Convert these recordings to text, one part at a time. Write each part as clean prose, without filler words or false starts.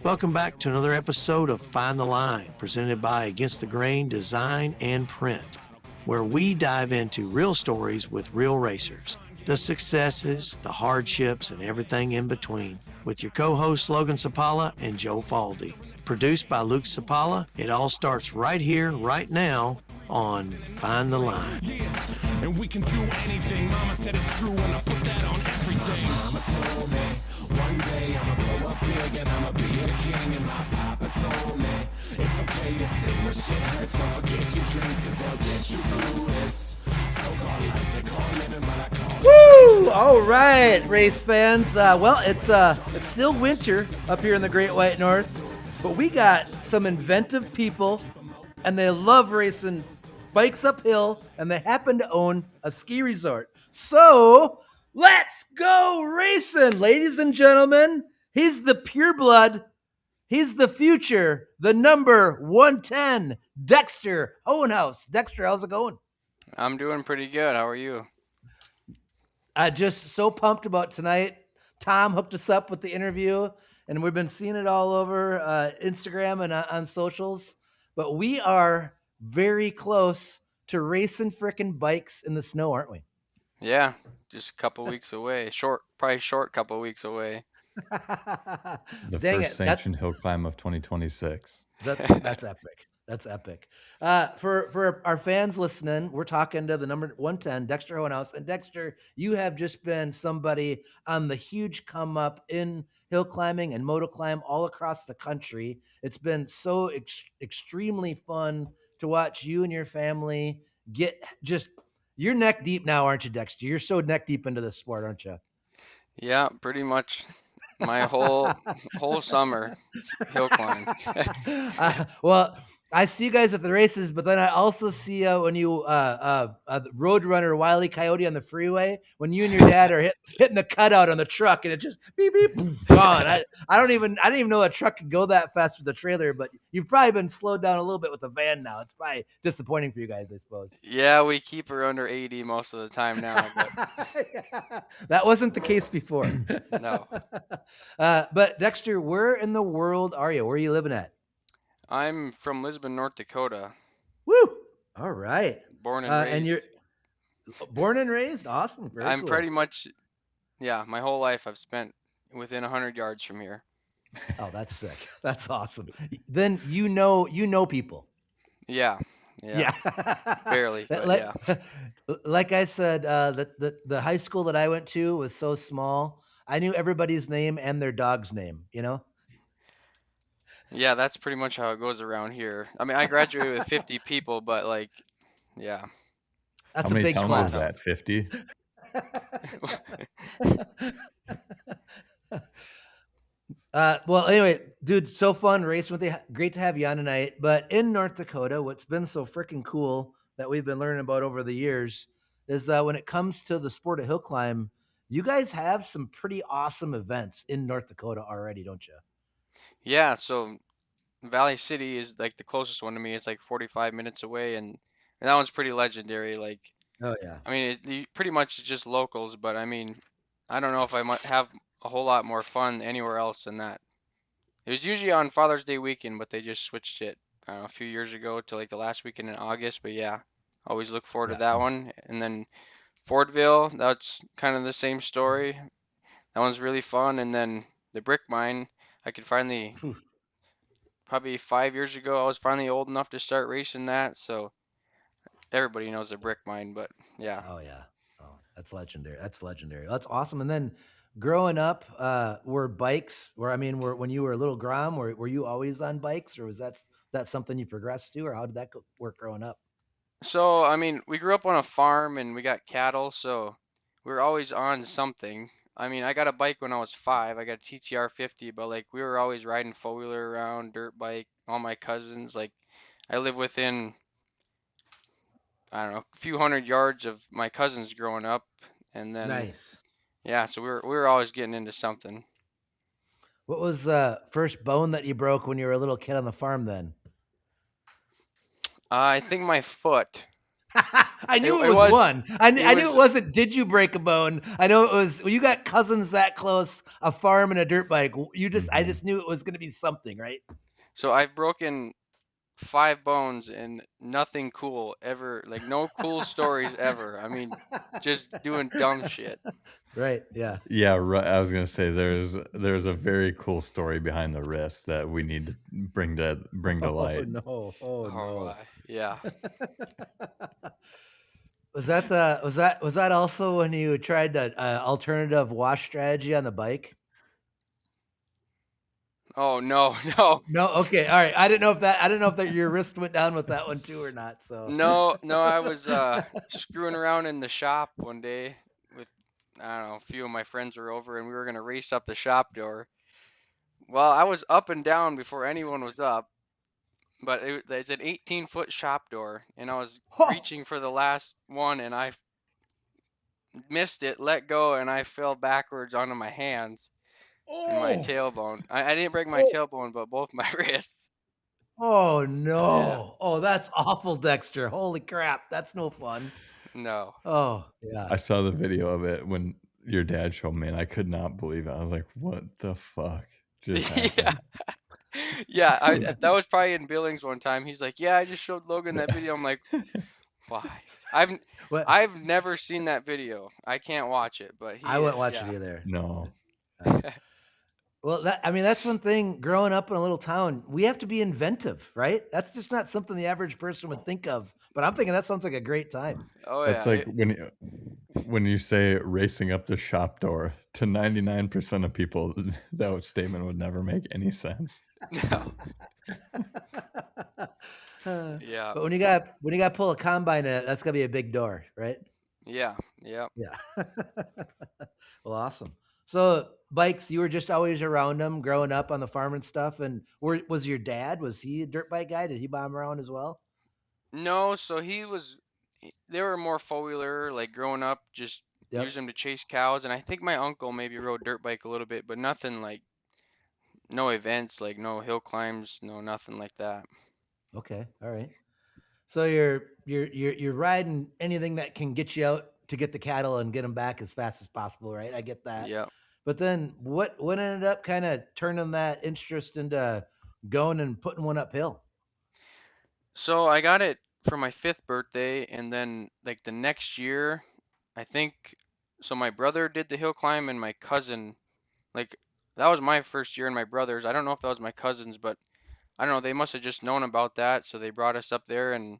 Welcome back to another episode of Find the Line, presented by Against the Grain Design and Print, where we dive into real stories with real racers, the successes, the hardships, and everything in between, with your co-hosts Logan Cipala and Joe Falde. Produced by Luke Cipala, it all starts right here, right now, on Find the Line. And we can do anything. Mama said it's true, and I put that on everything. Mama told me one day I'ma blow up big and I'ma be a king. And my papa told me it's okay to sit where shit hurts. Don't forget your dreams, cause they'll get you through this so-called life they call living, but I call Woo! All right, race fans. Well, it's still winter up here in the Great White North, but we got some inventive people, and they love racing bikes uphill, and they happen to own a ski resort. So let's go racing, ladies and gentlemen. He's the pureblood. He's the future, the number 110, Dexter Hoenhause. Dexter, how's it going? I'm doing pretty good. How are you? Just so pumped about tonight. Tom hooked us up with the interview, and we've been seeing it all over Instagram and on socials. But we are very close to racing frickin' bikes in the snow, aren't we? Yeah, just a couple weeks away. Probably short couple weeks away. The Dang first sanctioned hill climb of 2026. That's epic. That's epic. For our fans listening, we're talking to the number 110, Dexter Hoenhause. And Dexter, you have just been somebody on the huge come up in hill climbing and motoclimb all across the country. It's been so extremely fun to watch you and your family get just, you're neck deep now, aren't you, Dexter? You're so neck deep into this sport, aren't you? Yeah, pretty much my whole summer hill climb. Well, I see you guys at the races, but then I also see when you road runner Wile E. Coyote on the freeway, when you and your dad are hitting the cutout on the truck, and it just beep beep poof, gone. I didn't even know a truck could go that fast with a trailer, but you've probably been slowed down a little bit with the van now. It's probably disappointing for you guys, I suppose. Yeah, we keep her under 80 most of the time now. But that wasn't the case before. No. But Dexter, where in the world are you? Where are you living at? I'm from Lisbon, North Dakota. Woo! All right. Born and raised. And you're born and raised? Awesome. Very I'm cool. pretty much, yeah, my whole life I've spent within 100 yards from here. Oh, that's sick. That's awesome. Then you know people. Yeah. Barely, but yeah. Like I said, the high school that I went to was so small. I knew everybody's name and their dog's name, you know? Yeah, that's pretty much how it goes around here. I mean, I graduated with 50 people, but like, yeah. That's How many a big towns class. is that? 50? Well, anyway, dude, so fun racing with you. Great to have you on tonight. But in North Dakota, what's been so freaking cool that we've been learning about over the years is when it comes to the sport of hill climb, you guys have some pretty awesome events in North Dakota already, don't you? Yeah, so Valley City is like the closest one to me. It's like 45 minutes away, and that one's pretty legendary. Like, Oh yeah. I mean, pretty much it's just locals, but I mean, I don't know if I might have a whole lot more fun anywhere else than that. It was usually on Father's Day weekend, but they just switched it a few years ago to like the last weekend in August. But yeah, always look forward to that one. And then Fordville, that's kind of the same story. That one's really fun. And then the Brick Mine, I could finally, probably 5 years ago, I was finally old enough to start racing that. So everybody knows the Brick Mine, but yeah. Oh yeah. Oh, that's legendary. That's legendary. That's awesome. And then growing up, were bikes when you were a little Grom, were you always on bikes, or was that something you progressed to, or how did that work growing up? So, I mean, we grew up on a farm and we got cattle, so we were always on something. I mean, I got a bike when I was 5. I got a TTR 50, but like we were always riding four-wheeler around, dirt bike, all my cousins. Like I live within, I don't know, a few hundred yards of my cousins growing up, and then Nice. yeah, so we were always getting into something. What was first bone that you broke when you were a little kid on the farm then? I think my foot. I knew It it was was- one. I knew was- it wasn't. Did you break a bone? I know it was. When you got cousins that close, a farm and a dirt bike. I just knew it was going to be something, right? So I've broken 5 bones and nothing cool ever. Like no cool stories ever. I mean, just doing dumb shit. Right. Yeah. Yeah, right. I was gonna say there's a very cool story behind the wrist that we need to bring to light. Oh no. Oh Oh no. my. Yeah. Was that also when you tried the alternative wash strategy on the bike? Oh no, no. No. Okay. All right. I didn't know if that your wrist went down with that one too or not. So No, I was screwing around in the shop one day with, I don't know, a few of my friends were over and we were gonna race up the shop door. Well, I was up and down before anyone was up, but it's an 18-foot shop door, and I was reaching for the last one, and I missed it, let go, and I fell backwards onto my hands and my tailbone. I didn't break my tailbone, but both my wrists. Oh no. Yeah. Oh, that's awful, Dexter. Holy crap. That's no fun. No. Oh, yeah. I saw the video of it when your dad showed me, and I could not believe it. I was like, "What the fuck just happened?" Yeah, that was probably in Billings one time. He's like, "Yeah, I just showed Logan that video." I'm like, "Why?" I've never seen that video. I can't watch it, but I wouldn't watch it either. No. Well, that's one thing growing up in a little town, we have to be inventive, right? That's just not something the average person would think of. But I'm thinking that sounds like a great time. Oh yeah. It's like when you say racing up the shop door, to 99% of people, that statement would never make any sense. No. Yeah. But when you got to pull a combine in it, that's gonna be a big door, right? Yeah. Yeah. Yeah. Well, awesome. So bikes, you were just always around them growing up on the farm and stuff. And was your dad, was he a dirt bike guy? Did he bomb around as well? No, so they were more four-wheeler, like growing up, just Yep. use them to chase cows. And I think my uncle maybe rode dirt bike a little bit, but nothing like, no events, like no hill climbs, no nothing like that. Okay. All right. So you're riding anything that can get you out to get the cattle and get them back as fast as possible, right? I get that. Yep. But then what ended up kind of turning that interest into going and putting one uphill? So I got it for my 5th birthday, and then like the next year, I think, so my brother did the hill climb and my cousin, like that was my first year and my brother's. I don't know if that was my cousin's, but I don't know, they must have just known about that, so they brought us up there, and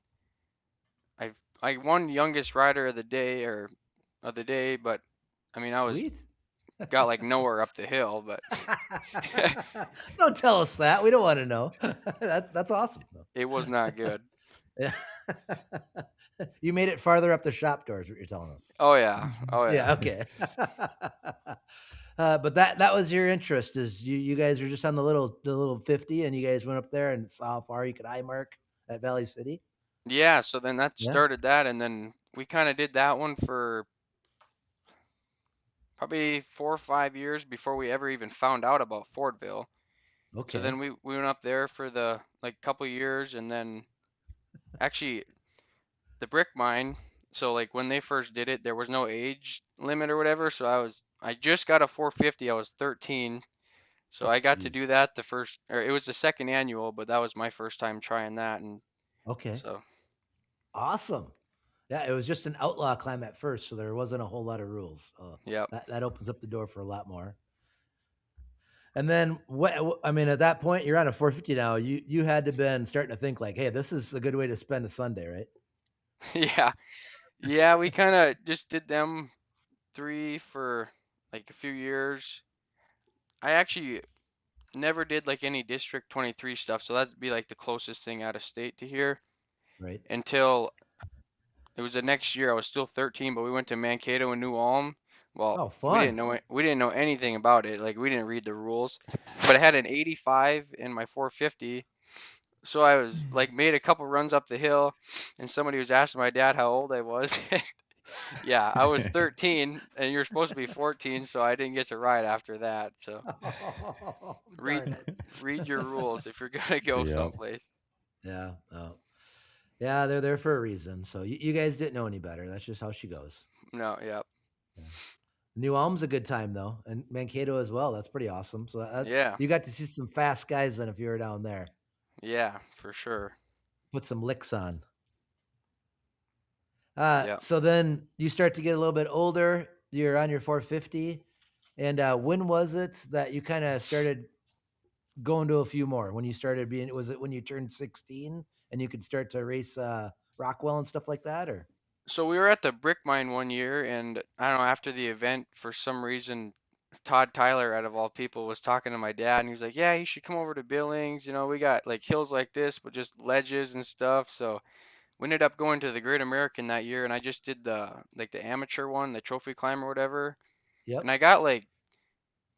I won youngest rider of the day, but I mean Sweet. got like nowhere up the hill, but Don't tell us that. We don't want to know. That's awesome. it was not good. Yeah. You made it farther up the shop door is what you're telling us. Oh yeah. Oh Yeah. Okay. But that was your interest, is you guys were just on the little 50 and you guys went up there and saw how far you could eye mark at Valley City. Yeah, so then that Yeah. started that, and then we kind of did that one for probably 4 or 5 years before we ever even found out about Fordville. Okay. So then we went up there for the like couple years, and then actually the brick mine. So like when they first did it, there was no age limit or whatever. So I just got a 450. I was 13, so I got to do geez. that it was the second annual, but that was my first time trying that, and Okay. so Awesome. Yeah, it was just an outlaw climb at first, so there wasn't a whole lot of rules. yep. That opens up the door for a lot more. And then at that point, you're on a 450 now. You had to been starting to think like, hey, this is a good way to spend a Sunday, right? Yeah. Yeah, we kind of just did them 3 for like a few years. I actually never did like any District 23 stuff, so that'd be like the closest thing out of state to here. Right. Until it was the next year. I was still 13, but we went to Mankato and New Ulm. Well, Oh, fun. we didn't know anything about it. Like we didn't read the rules. But I had an 85 in my 450. So I was like made a couple runs up the hill, and somebody was asking my dad how old I was. Yeah, I was 13 and you're supposed to be 14, so I didn't get to ride after that. So Darn it. read your rules if you're gonna go Yep. someplace. Yeah. Oh. Yeah, they're there for a reason. So you guys didn't know any better. That's just how she goes. No, yep. Yeah. New Ulm's a good time though, and Mankato as well. That's pretty awesome. So Yeah. you got to see some fast guys then if you were down there. Yeah, for sure. Put some licks on. Yeah. So then you start to get a little bit older. You're on your 450, and when was it that you kind of started going to a few more? When you started being, was it when you turned 16 and you could start to race Rockwell and stuff like that, or? So we were at the brick mine one year, and I don't know, after the event, for some reason, Todd Tyler, out of all people, was talking to my dad, and he was like, "Yeah, you should come over to Billings. You know, we got like hills like this, but just ledges and stuff." So we ended up going to the Great American that year, and I just did the amateur one, the trophy climb or whatever, and Yep. I got like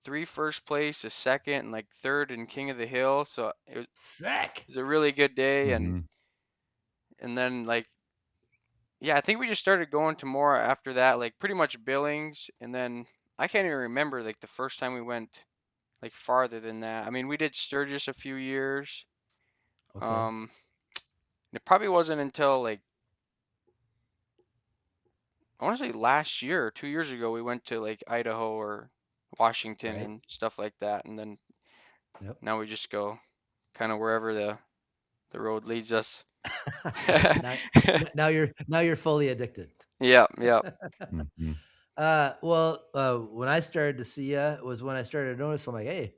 three first place, a second, and like third and king of the hill. So Sick. it was a really good day, Hmm. and then like yeah, I think we just started going to more after that, like pretty much Billings, and then I can't even remember like the first time we went like farther than that. I mean, we did Sturgis a few years. Okay. Um, it probably wasn't until like I want to say last year or 2 years ago we went to like Idaho or Washington Right. and stuff like that, and then Yep. now we just go kind of wherever the road leads us. now, now you're fully addicted. Yep, yep. Hmm. Well, when I started to see you was when I started to notice. I'm like, hey,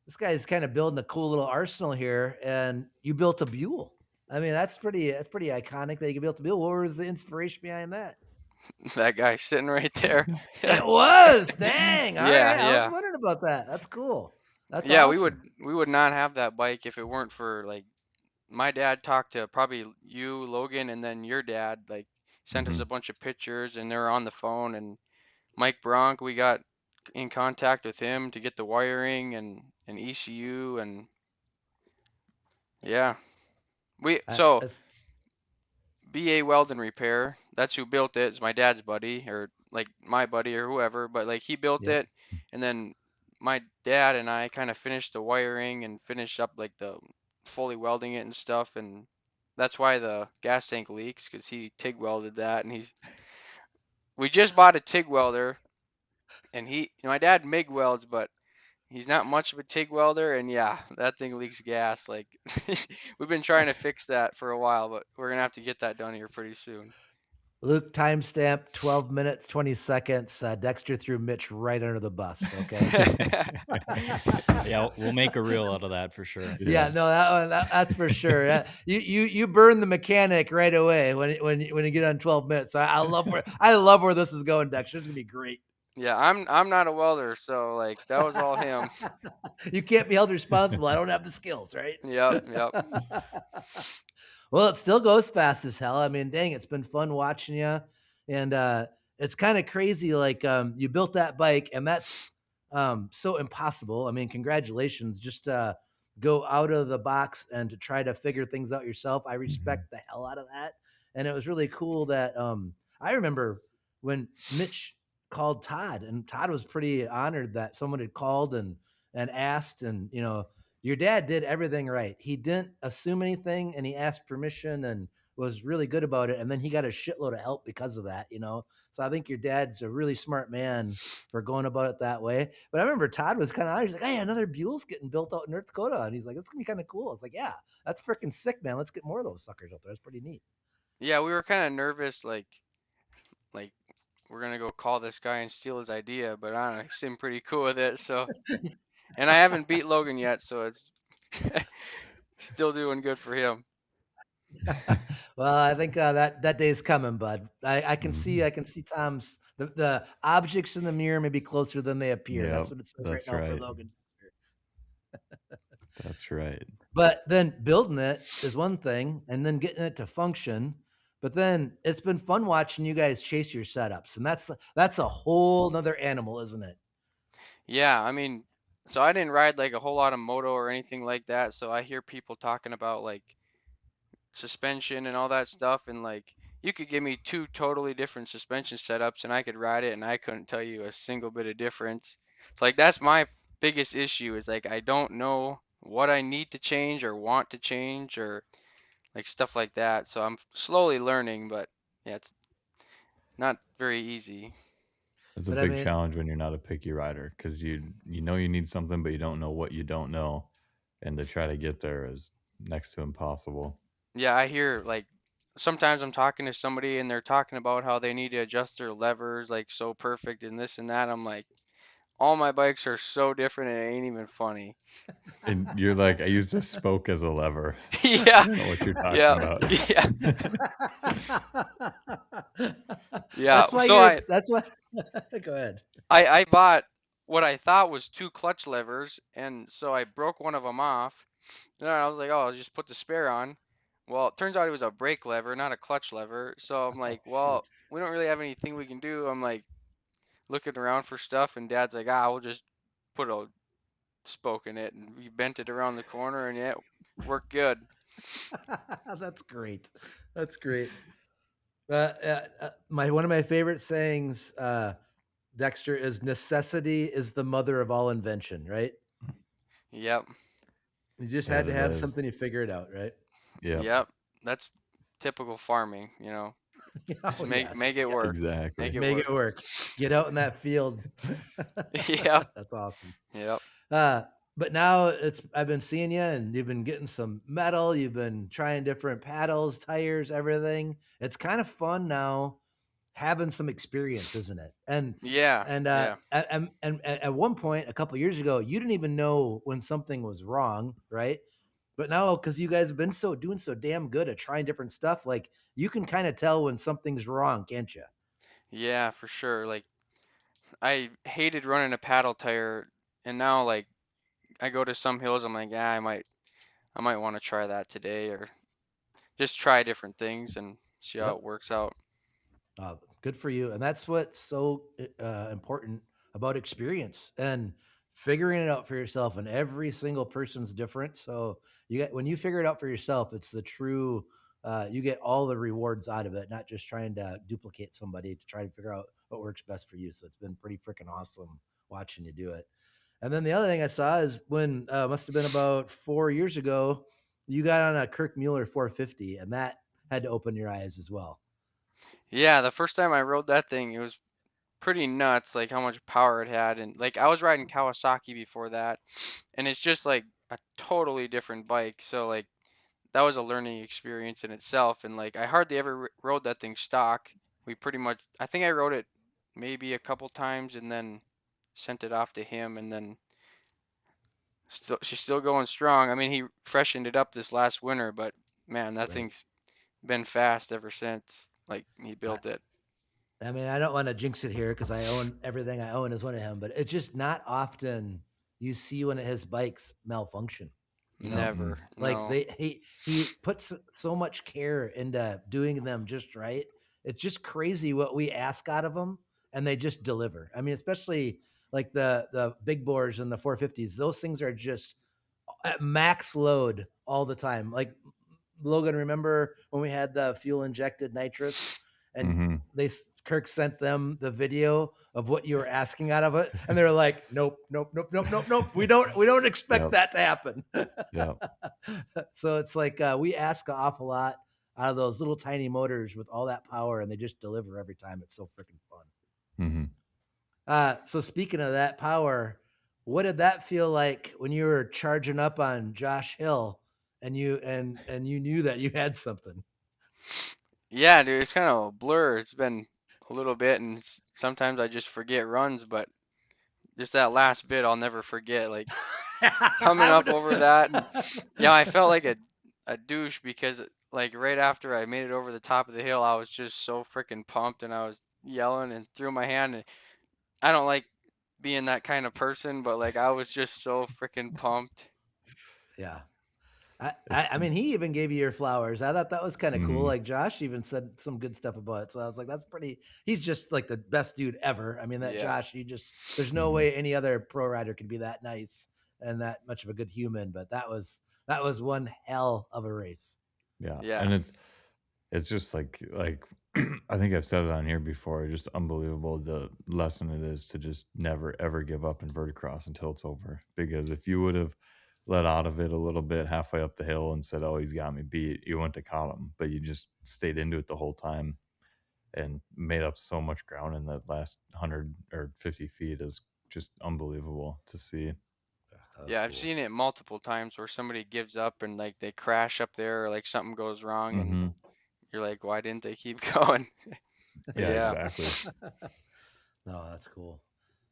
this guy's kind of building a cool little arsenal here, and you built a Buell. I mean, that's pretty iconic that you built a Buell. What was the inspiration behind that? That guy sitting right there. It was dang. All Yeah, right, I was yeah. wondering about that. That's cool. That's Yeah, awesome. we would not have that bike if it weren't for like my dad talked to probably you, Logan, and then your dad like sent us Hmm. a bunch of pictures and they were on the phone, and Mike Bronk, we got in contact with him to get the wiring and ECU, and yeah. We so That's BA Weld and Repair, that's who built it. It's my dad's buddy or like my buddy or whoever, but like he built yep. it, and then my dad and I kind of finished the wiring and finished up like the fully welding it and stuff, and that's why the gas tank leaks because he TIG welded that, and we just bought a TIG welder, and my dad MIG welds, but he's not much of a TIG welder, and yeah, that thing leaks gas. Like we've been trying to fix that for a while, but we're gonna have to get that done here pretty soon. Luke timestamp 12 minutes 20 seconds. Dexter threw Mitch right under the bus. Okay. Yeah, we'll make a reel out of that for sure. Yeah, no, that's for sure. You burn the mechanic right away when you get on 12 minutes. So I love where this is going, Dexter. It's gonna be great. Yeah, I'm not a welder, so like that was all him. You can't be held responsible. I don't have the skills, right? Yep, yep. Well, it still goes fast as hell. I mean, dang, it's been fun watching you, and it's kind of crazy. Like you built that bike, and that's so impossible. I mean, congratulations! Just go out of the box and to try to figure things out yourself. I Hmm. respect the hell out of that, and it was really cool that I remember when Mitch called Todd, and Todd was pretty honored that someone had called and asked, and your dad did everything right. He didn't assume anything and he asked permission and was really good about it. And then he got a shitload of help because of that. So I think your dad's a really smart man for going about it that way. But I remember Todd was kind of honest. He's like, hey, another Buell's getting built out in North Dakota. And he's like, that's going to be kind of cool. It's like, yeah, that's freaking sick, man. Let's get more of those suckers out there. That's pretty neat. Yeah, we were kind of nervous, like we're gonna go call this guy and steal his idea, but I don't know, he seemed pretty cool with it. So, and I haven't beat Logan yet, so it's still doing good for him. Well, I think that day's coming, bud. Hmm. I can see Tom's the objects in the mirror may be closer than they appear. Yep, That's what it says right that's now for right. Logan. That's right. But then building it is one thing, and then getting it to function. But then it's been fun watching you guys chase your setups, and that's a whole nother animal, isn't it? Yeah, I mean, so I didn't ride like a whole lot of moto or anything like that, so I hear people talking about like suspension and all that stuff, and like you could give me two totally different suspension setups and I could ride it and I couldn't tell you a single bit of difference. So like that's my biggest issue is like I don't know what I need to change or want to change, or like stuff like that. So I'm slowly learning, but yeah, it's not very easy. It's a But I big mean, challenge when you're not a picky rider because you know you need something, but you don't know what you don't know, and to try to get there is next to impossible. Yeah, I hear like sometimes I'm talking to somebody and they're talking about how they need to adjust their levers like so perfect and this and that. I'm like, all my bikes are so different, it ain't even funny. And you're like, I use the spoke as a lever. Yeah, I don't know what you're talking yeah, about. yeah, yeah. that's why So you're. That's why. Go ahead. I bought what I thought was two clutch levers, and so I broke one of them off. And then I was like, oh, I'll just put the spare on. Well, it turns out it was a brake lever, not a clutch lever. So I'm Oh like, shoot. well, we don't really have anything we can do. I'm like looking around for stuff, and Dad's like, ah, we'll just put a spoke in it, and we bent it around the corner, and yeah, it worked good. That's great. That's great. My one of my favorite sayings, Dexter, is necessity is the mother of all invention. Right? Yep, You just Yeah, had to it have is. something to figure it out, right? Yep, yep. That's typical farming, you know. Just Oh yes. make it work. Make exactly. it Make work. it work. Get out in that field. Yep, That's awesome. yep. Uh, but now I've been seeing you and you've been getting some metal, you've been trying different paddles, tires, everything. It's kind of fun now having some experience, isn't it? And Yeah, and yeah. at one point a couple years ago, you didn't even know when something was wrong, right? But now because you guys have been doing so damn good at trying different stuff, like you can kind of tell when something's wrong, can't you? Yeah, for sure. Like I hated running a paddle tire, and now like I go to some hills, I'm like, yeah, I might want to try that today, or just try different things and see how Yep. it works out. Good for you. And that's what's so important about experience and figuring it out for yourself. And every single person's different. So when you figure it out for yourself, it's the true. You get all the rewards out of it, not just trying to duplicate somebody to try to figure out what works best for you. So it's been pretty freaking awesome watching you do it. And then the other thing I saw is when must have been about 4 years ago, you got on a Kirk Mueller 450, and that had to open your eyes as well. Yeah, the first time I rode that thing, it was pretty nuts, like how much power it had, and like I was riding Kawasaki before that, and it's just like a totally different bike. So like that was a learning experience in itself, and like I hardly ever rode that thing stock. We pretty much, I think I rode it maybe a couple times, and then sent it off to him, and then she's still going strong. I mean, he freshened it up this last winter, but man, that Right. thing's been fast ever since. Like he I, built it. I mean, I don't want to jinx it here because I own everything I own is one of him, but it's just not often you see one of his bikes malfunction. You know, Never. like No. he puts so much care into doing them just right. It's just crazy what we ask out of them, and they just deliver. I mean, especially like the big bores and the 450s. Those things are just at max load all the time. Like Logan, remember when we had the fuel injected nitrous and Hmm. Kirk sent them the video of what you were asking out of it, and they were like, "Nope, nope, nope, nope, nope, nope. We don't expect Yep. that to happen." Yep. So it's like we ask an awful lot out of those little tiny motors with all that power, and they just deliver every time. It's so freaking fun. Hmm. So speaking of that power, what did that feel like when you were charging up on Josh Hill and you knew that you had something? Yeah, dude, it's kind of a blur. It's been a little bit, and sometimes I just forget runs, but just that last bit I'll never forget. Like coming I up would. over that, and yeah, I felt like a douche because like right after I made it over the top of the hill, I was just so freaking pumped, and I was yelling and threw my hand. And I don't like being that kind of person, but like I was just so freaking pumped. Yeah. It's I mean, he even gave you your flowers. I thought that was kind of cool. mhm, Like Josh even said some good stuff about it. So I was like, that's pretty. He's just like the best dude ever. I mean, that Yeah. Josh, there's no mhm. way any other pro rider could be that nice and that much of a good human. But that was one hell of a race. Yeah, Yeah. and it's just like I think I've said it on here before. Just unbelievable the lesson it is to just never ever give up in verticross until it's over. Because if you would have let out of it a little bit halfway up the hill and said, "Oh, he's got me beat." You went to caught him, but you just stayed into it the whole time and made up so much ground in that last 100 or 50 feet is just unbelievable to see. Yeah, I've seen it multiple times where somebody gives up and like they crash up there or like something goes wrong and Mm-hmm. you're like, why didn't they keep going? Yeah, Yeah. exactly. No, that's cool.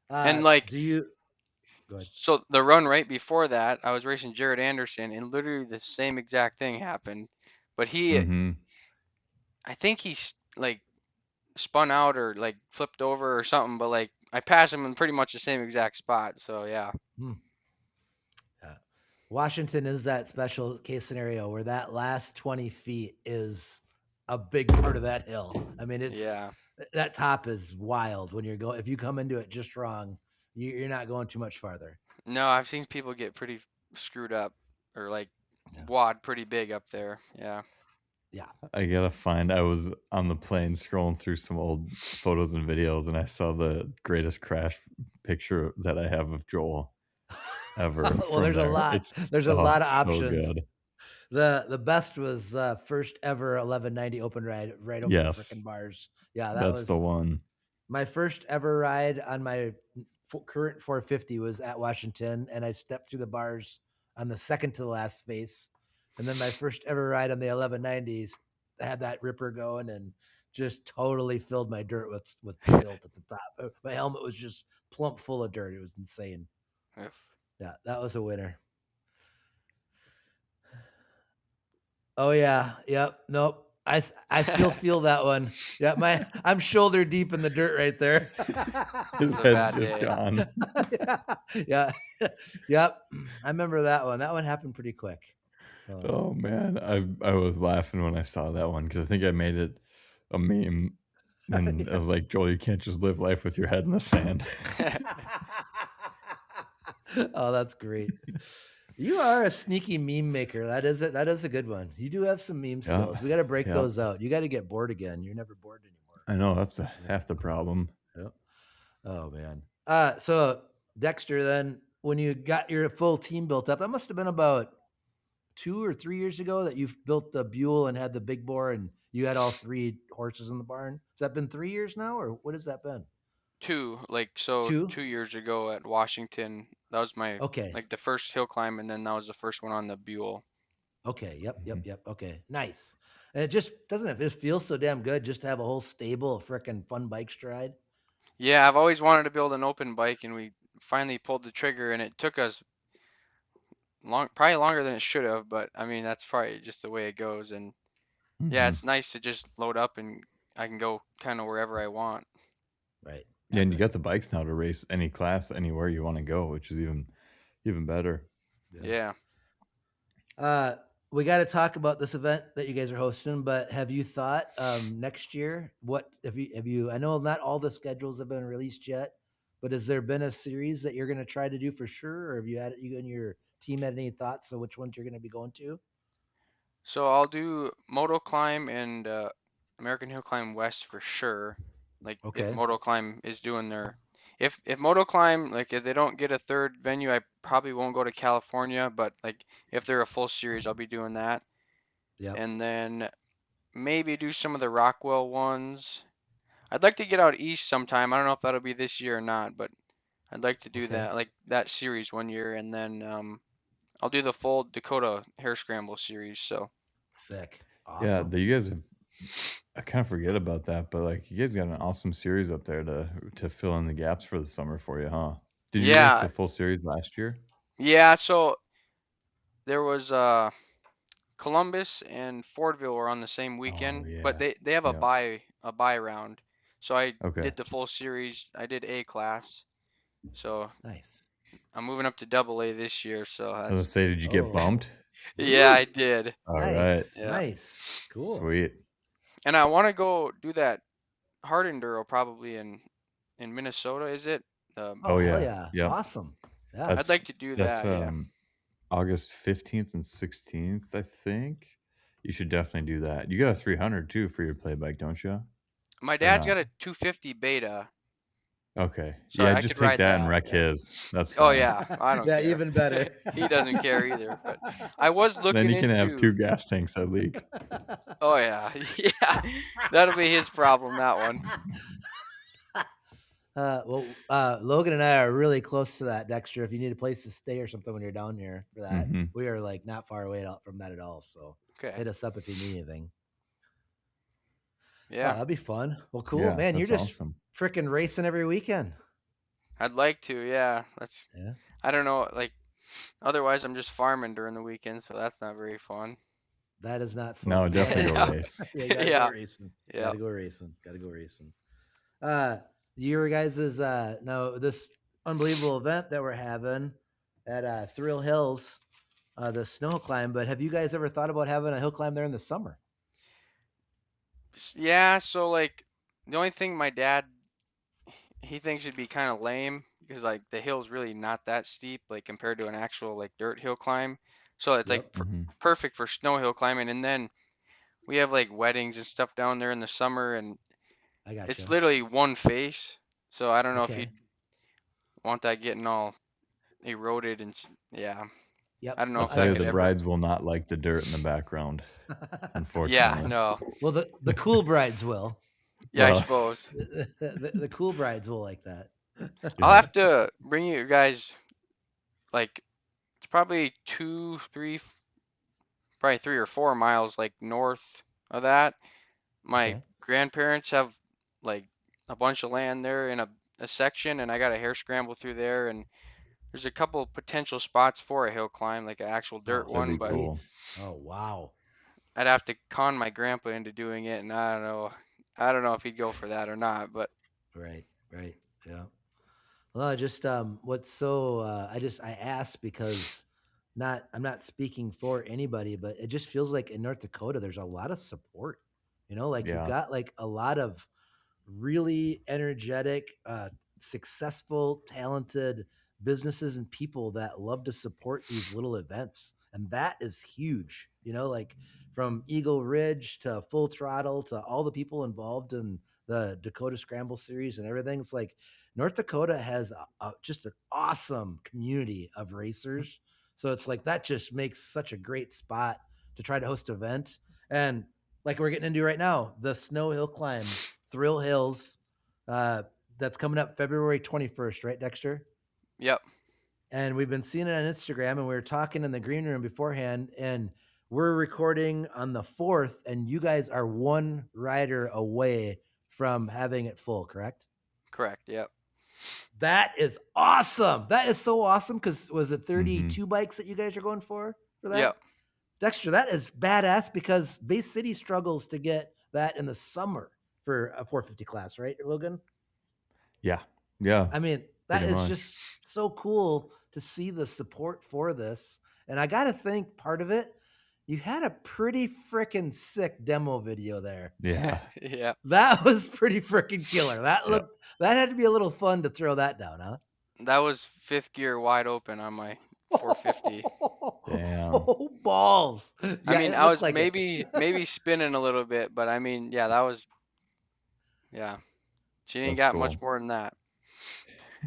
And like, do you go ahead? so the run right before that, I was racing Jared Anderson and literally the same exact thing happened. But Mm-hmm. I think like spun out or like flipped over or something, but like I passed him in pretty much the same exact spot. So yeah. Yeah. Washington is that special case scenario where that last 20 feet is a big part of that hill. I mean, Yeah. that top is wild when you're going. If you come into it just wrong, you're not going too much farther. No, I've seen people get pretty screwed up or like wad pretty big up there. Yeah. Yeah. I gotta find. I was on the plane scrolling through some old photos and videos, and I saw the greatest crash picture that I have of Joel ever. Well, from there's there. a lot. It's There's a lot of so options. good. The best was first ever 1190 open ride right over the freaking bars. Yeah, that's the one. My first ever ride on my current 450 was at Washington, and I stepped through the bars on the second to the last face. And then my first ever ride on the 1190s, I had that ripper going and just totally filled my dirt with silt at the top. My helmet was just plump full of dirt. It was insane. Yeah, that was a winner. Oh yeah, yep, nope. I still feel that one. Yeah, I'm shoulder deep in the dirt right there. His head's just gone. Yeah, yep. I remember that one. That one happened pretty quick. Oh man, I was laughing when I saw that one because I think I made it a meme, and I was like, Joel, you can't just live life with your head in the sand. Oh, that's great. You are a sneaky meme maker. That is it. That is a good one. You do have some meme skills. We got to break those out. You got to get bored again. You're never bored anymore. I know that's half the problem. Yep. Oh man. So Dexter, then when you got your full team built up, that must have been about 2 or 3 years ago that you've built the Buell and had the big bore, and you had all 3 horses in the barn. Has that been 3 years now, or what has that been? 2, like, so 2 years ago at Washington, that was my like the first Hillclimb, and then that was the first one on the Buell. Okay. Yep. Okay. Nice. And it just doesn't it feel so damn good just to have a whole stable of frickin' fun bikes to ride? Yeah, I've always wanted to build an open bike, and we finally pulled the trigger, and it took us probably longer than it should have, but I mean that's probably just the way it goes. And yeah, it's nice to just load up and I can go kind of wherever I want. Right. Yeah, and you got the bikes now to race any class anywhere you want to go, which is even better. Yeah. We got to talk about this event that you guys are hosting, but have you thought next year? What have you? I know not all the schedules have been released yet, but has there been a series that you're going to try to do for sure, or have you and your team had any thoughts of which ones you're going to be going to? So I'll do Motoclimb and American Hillclimb West for sure. Like if Motoclimb is doing their, if Motoclimb, like if they don't get a third venue, I probably won't go to California. But like if they're a full series, I'll be doing that. Yeah. And then maybe do some of the Rockwell ones. I'd like to get out east sometime. I don't know if that'll be this year or not, but I'd like to do that, like that series one year, and then I'll do the full Dakota Harescramble series. So sick. Awesome. Yeah, you guys have, I kind of forget about that, but like you guys got an awesome series up there to fill in the gaps for the summer for you, huh? Did you race the full series last year? Yeah, so there was Columbus and Fordville were on the same weekend, but they have a buy round. So I did the full series. I did A class. So nice. I'm moving up to AA this year. So I was gonna say, did you get bumped? Yeah, I did. All right. Yeah. Nice. Cool. Sweet. And I want to go do that hard enduro probably in Minnesota. Is it? Yeah. Awesome. Yeah. I'd like to do that. Yeah. August 15th and 16th, I think. You should definitely do that. You got a 300 too for your play bike, don't you? My dad's got a 250 beta. Okay. So Yeah, I just could take ride that and that. wreck Yeah. his. That's Oh fine. yeah, I don't Yeah, care. even better. He doesn't care either. But I was Then looking you can have into. 2 gas tanks that leak. Oh yeah, yeah. That'll be his problem. That one. Logan and I are really close to that, Dexter. If you need a place to stay or something when you're down here for that, Mhm. we are like not far away from that at all. So Okay. hit us up if you need anything. Oh, Yeah, that'd be fun. Well, cool, Yeah, man. You're that's just awesome. freaking racing every weekend. I'd like to. Yeah, that's. Yeah, I don't know. Like, otherwise, I'm just farming during the weekend, so that's not very fun. that is not fun. No, definitely go Yeah. race. Yeah, you gotta Yeah. go racing. Yeah. Gotta go racing. Gotta go racing. Your guys' now this unbelievable event that we're having at Thrill Hills, the snow climb. But have you guys ever thought about having a hill climb there in the summer? Yeah. So like, the only thing my dad he thinks it'd be kind of lame because like the hill's really not that steep like compared to an actual like dirt hill climb. So it's like Yep, Mhm. perfect for snow hill climbing. And then we have like weddings and stuff down there in the summer, and I got it's you. literally one face. So I don't know if Okay. he'd want that getting all eroded and yeah. Yep. I don't know I'll if tell that you, could the ever. brides will not like the dirt in the background, Yeah. unfortunately. No. Well, the cool brides will. Yeah, I Well, suppose. The cool brides will like that. I'll yeah. have to bring you guys like it's probably probably 3 or 4 miles like north of that. My Okay. grandparents have like a bunch of land there in a section, and I got a hair scramble through there, and there's a couple potential spots for a hill climb, like an actual Oh, dirt That'd one, be but cool. sweet. Oh, wow. I'd have to con my grandpa into doing it, and I don't know. I don't know if he'd go for that or not, but Right. Right. Yeah. Well, I just what's so I asked because I'm not speaking for anybody, but it just feels like in North Dakota there's a lot of support. You know, like you've Yeah. got like a lot of really energetic, successful, talented businesses and people that love to support these little events. And that is huge. You know, like from Eagle Ridge to Full Throttle to all the people involved in the Dakota Scramble series and everything. It's like North Dakota has just an awesome community of racers. So it's like that just makes such a great spot to try to host an event. And like we're getting into right now, the Snow Hill Climb Thrill Hills. That's coming up February 21st, right, Dexter? yep. And we've been seeing it on Instagram, and we were talking in the green room beforehand, and we're recording on the 4th, and you guys are one rider away from having it full, correct? Correct. Yep. That is awesome. That is so awesome because was it Mm-hmm. 32 bikes that you guys are going for that? Yep. Dexter, that is badass because Bay City struggles to get that in the summer for a 450 class, right, Logan? Yeah. Yeah. I mean, that Pretty is much. just so cool to see the support for this. And I got to think part of it, you had a pretty freaking sick demo video there. Yeah. Yeah. That was pretty freaking killer. That Yep. looked, that had to be a little fun to throw that down, huh? That was fifth gear wide open on my 450. Damn. Oh, balls. I Yeah, mean, it I looked was like it. maybe spinning a little bit, but I mean, yeah, that was yeah. She didn't That's got much cool. more than that.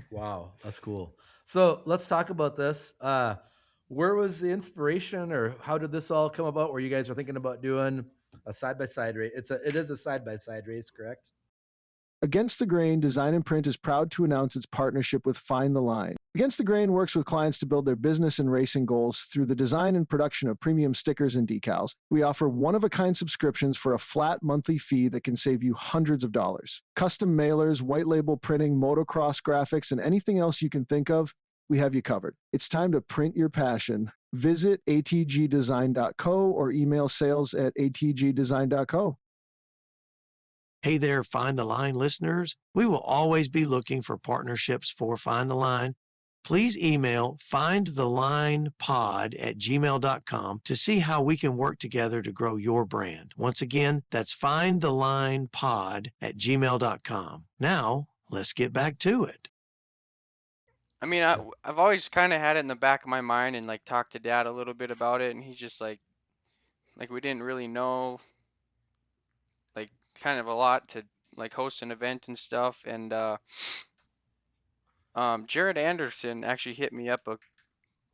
Wow, that's cool. So let's talk about this. Where was the inspiration, or how did this all come about? Where you guys are thinking about doing a side by side race? It is a side by side race, correct? Against the Grain Design and Print is proud to announce its partnership with Find the Line. Against the Grain works with clients to build their business and racing goals through the design and production of premium stickers and decals. We offer one-of-a-kind subscriptions for a flat monthly fee that can save you hundreds of dollars. Custom mailers, white label printing, motocross graphics, and anything else you can think of, we have you covered. It's time to print your passion. Visit atgdesign.co or email sales@atgdesign.co. Hey there, Find the Line listeners. We will always be looking for partnerships for Find the Line. Please email findthelinepod@gmail.com to see how we can work together to grow your brand. Once again, that's findthelinepod@gmail.com. Now, let's get back to it. I mean, I've always kind of had it in the back of my mind and like talked to Dad a little bit about it, and he's just like we didn't really know like kind of a lot to like host an event and stuff, and Jared Anderson actually hit me up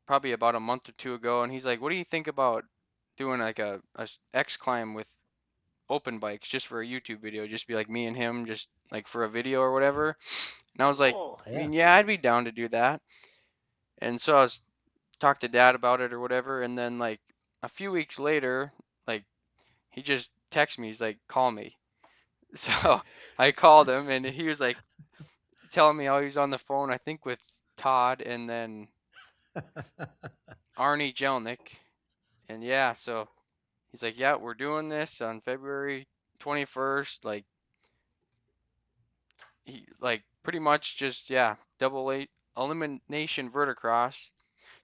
probably about a month or two ago, and he's like, "What do you think about doing like a X climb with open bikes just for a YouTube video? Just be like me and him, just like for a video or whatever." And I was like, Oh, I yeah. mean, yeah, I'd be down to do that. And so I was talked to Dad about it or whatever, and then like a few weeks later, like he just texted me. He's like, "Call me." So I called him, and he was like telling me how he was on the phone, I think with Todd and then Arnie Jelnick. And yeah, so he's like, "Yeah, we're doing this on February 21st." Like he like pretty much just double eight elimination verticross.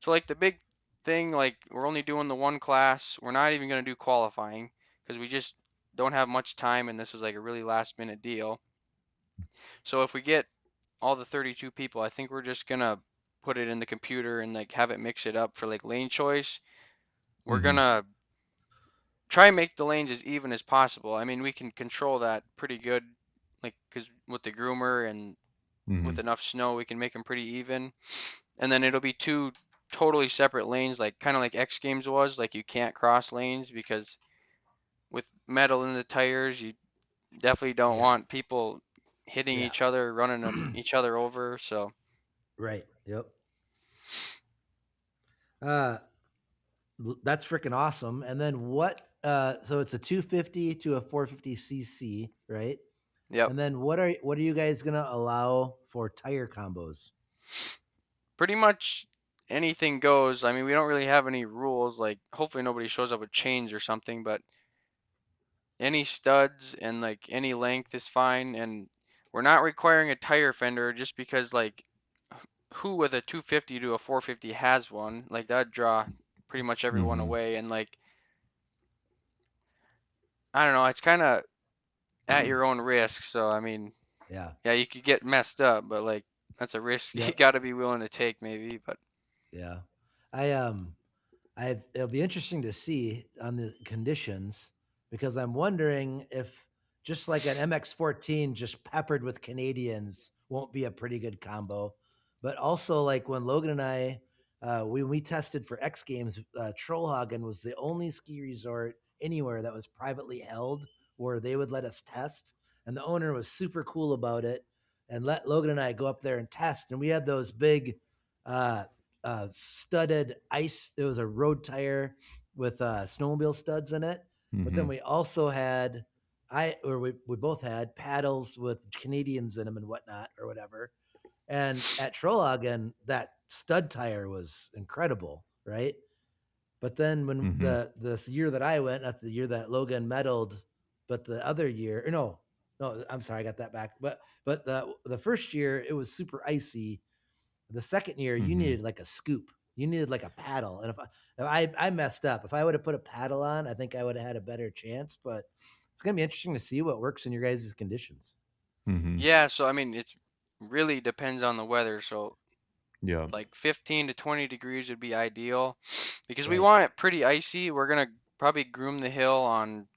So like the big thing, like we're only doing the one class. We're not even gonna do qualifying because we just don't have much time, and this is like a really last minute deal. So if we get all the 32 people, I think we're just gonna put it in the computer and like have it mix it up for like lane choice. We're Mhm. gonna try and make the lanes as even as possible. I mean, we can control that pretty good, like because with the groomer and with Mhm. enough snow, we can make them pretty even. And then it'll be two totally separate lanes, like kind of like X Games was. Like you can't cross lanes because with metal in the tires, you definitely don't Yeah. want people hitting Yeah. each other, running each other over. So Right. Yep. Uh, that's freaking awesome. And then what? So it's a 250 to a 450 cc, right? yep, And then what are you guys gonna allow for tire combos? pretty much anything goes. I mean, we don't really have any rules. Like hopefully nobody shows up with chains or something, but any studs and like any length is fine. And we're not requiring a tire fender just because like who with a 250 to a 450 has one, like that draw pretty much everyone Mhm. away. And like I don't know, it's kind of at your own risk. So I mean, Yeah. yeah, you could get messed up, but like that's a risk you Yep. got to be willing to take maybe. But Yeah. I it'll be interesting to see on the conditions because I'm wondering if just like an MX-14 just peppered with Canadians won't be a pretty good combo. But also like when Logan and I we tested for X Games, Trollhagen was the only ski resort anywhere that was privately held where they would let us test, and the owner was super cool about it and let Logan and I go up there and test. And we had those big uh, studded ice. It was a road tire with snowmobile studs in it. But then Mhm. we also had we both had paddles with Canadians in them and whatnot or whatever. And at Trollhagen, that stud tire was incredible, right? But then when Mhm. this year that I went, not the year that Logan medaled, but the other year, no, I'm sorry, I got that back. But the first year it was super icy. The second year, you Mhm. needed like a scoop. You needed like a paddle. And if I messed up, if I would have put a paddle on, I think I would have had a better chance. But it's gonna be interesting to see what works in your guys' conditions. Mhm. yeah, so I mean, it's really depends on the weather. So Yeah. like 15 to 20 degrees would be ideal because we Right. want it pretty icy. We're gonna probably groom the hill on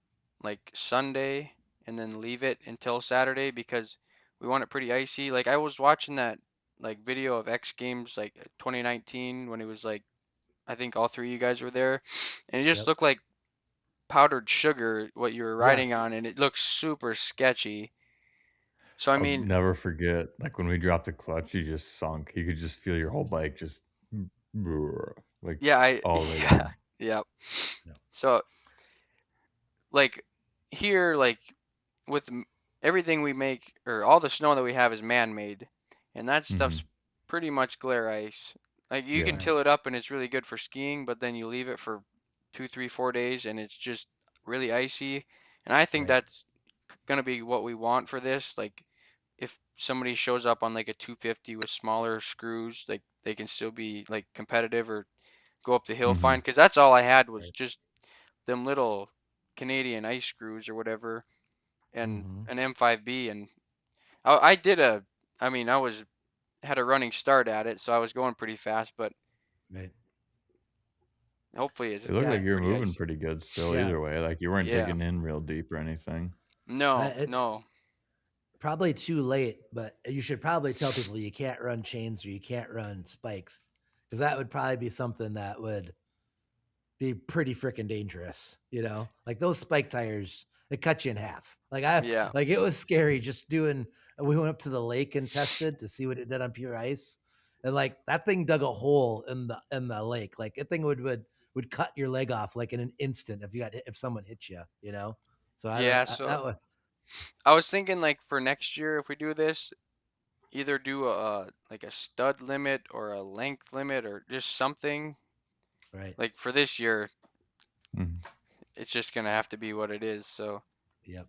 like Sunday and then leave it until Saturday because we want it pretty icy. Like I was watching that like video of X Games like 2019 when it was like I think all three of you guys were there, and it just Yep. looked like powdered sugar what you were riding Yes. on, and it looked super sketchy. So I I'll mean, never forget, like, when we dropped the clutch, you just sunk. You could just feel your whole bike just like, yeah, I all the way yeah, down. yeah. Yeah. So like here, like with everything we make or all the snow that we have is man-made, and that stuff's Mhm. pretty much glare ice. Like you can Yeah. Right. till it up and it's really good for skiing, but then you leave it for 2, 3, 4 days and it's just really icy. And I think Right. that's gonna be what we want for this. Like if somebody shows up on like a 250 with smaller screws, like they can still be like competitive or go up the hill fine. Mhm. Because that's all I had was Right. just them little Canadian ice screws or whatever and Mm-hmm. an M5B, and I did I mean, I was had a running start at it, so I was going pretty fast, but Right. hopefully it's It looked Yeah. like you were pretty moving icy. pretty good still Yeah. either way. Like, you weren't Yeah. digging in real deep or anything. No, It's no. Probably too late, but you should probably tell people you can't run chains or you can't run spikes, because that would probably be something that would be pretty freaking dangerous. Like those spike tires, they cut you in half. Yeah. Like it was scary just doing. We went up to the lake and tested to see what it did on pure ice, and like that thing dug a hole in the lake. Like that thing would cut your leg off like in an instant if someone hit you. So Yeah, that so would. I was thinking like for next year if we do this, either do a like a stud limit or a length limit or just something. Right. Like for this year, Mhm. it's just gonna have to be what it is. So Yep.